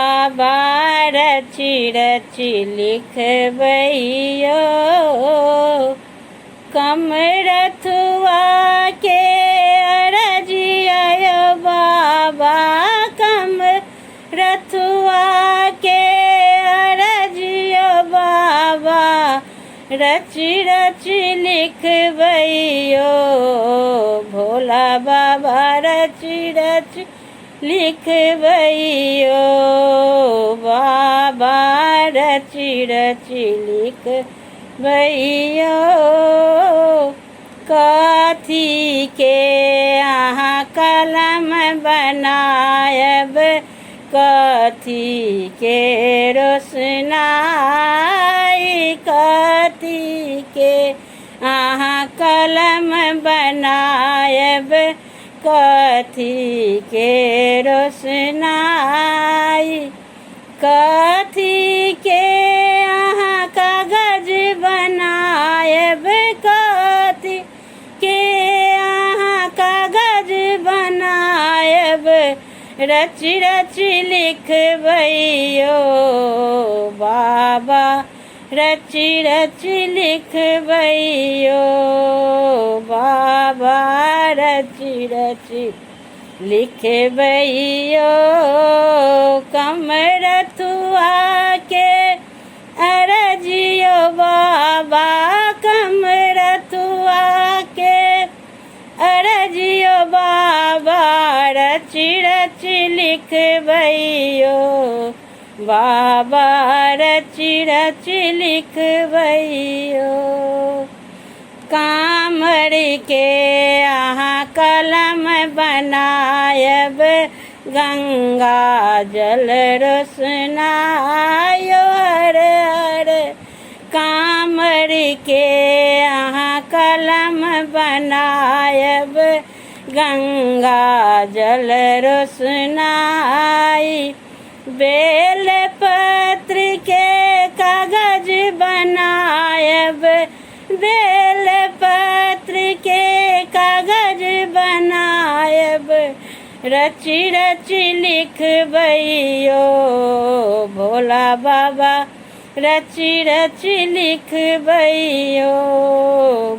बाबा रची रची लिखबैयो कमरथुआ के अरजिया बाबा कमरथुआ के अरजिया बाबा रची रची लिखबैयो भोला बाबा रची रची लिखबैयो बाबा रची रची लिखबैयो कथी के अहाँ कलम बनायब कथी के रोशनाई कथी के अहाँ कलम बनायब कथी के रोशनाई कथी के अहाँ कागज बनायब कथी के अहाँ कागज बनायब रची रची लिखबैयो बाबा रची रची लिखबैयो बाबा रची रची लिखबैयो कमरथुआ के अरजियो बाबा कमरथुआ के अरजियो बाबा रची रची लिखबैयो बाबा रची रची लिखबैयो कामर के अहाँ कलम बनायब गंगा जल रोशनायो हर हर कामर के अहाँ कलम बनायब गंगा जल रोशनाई बेल पत्र के कागज बनायब बेल पत्र के कागज बनायब रची रची लिखबैयो भोला बाबा रची रची लिखबैयो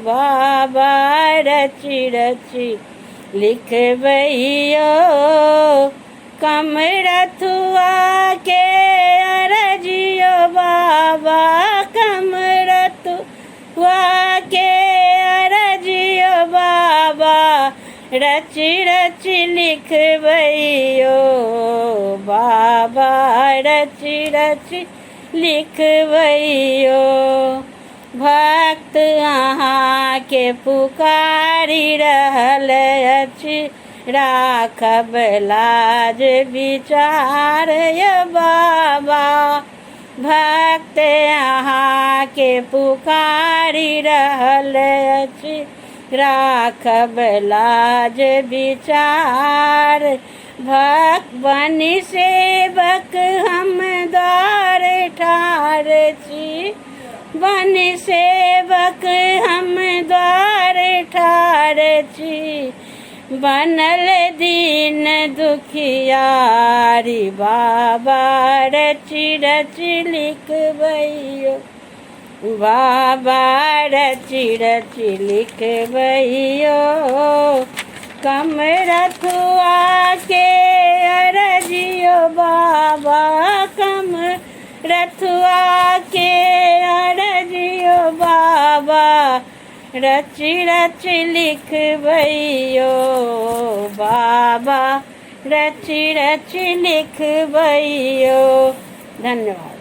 बाबा रची रची लिखबैयो कमरथुआ के अरजियो बाबा कमरथुआ के अरजियो बाबा रची रची लिखबैयो बाबा रची रची लिखबैयो भक्त अहाँ के पुकारी रहल अछि राखब लाज विचार बाबा भक्त अहाँ के पुकारी रहल अछि राखब लाज विचार भक्त बनि सेवक हम द्वार ठाढ़ छी बनि सेवक हम द्वार ठाढ़ छी बनल दीन दुखियारी बाबा रची रची लिखबैयो बाबा रची रची लिखबैयो कमरथुआ के अरजियो बाबा कमरथुआ के अरजियो बाबा रची रची लिखबैयो बाबा रची रची लिखबैयो। धन्यवाद।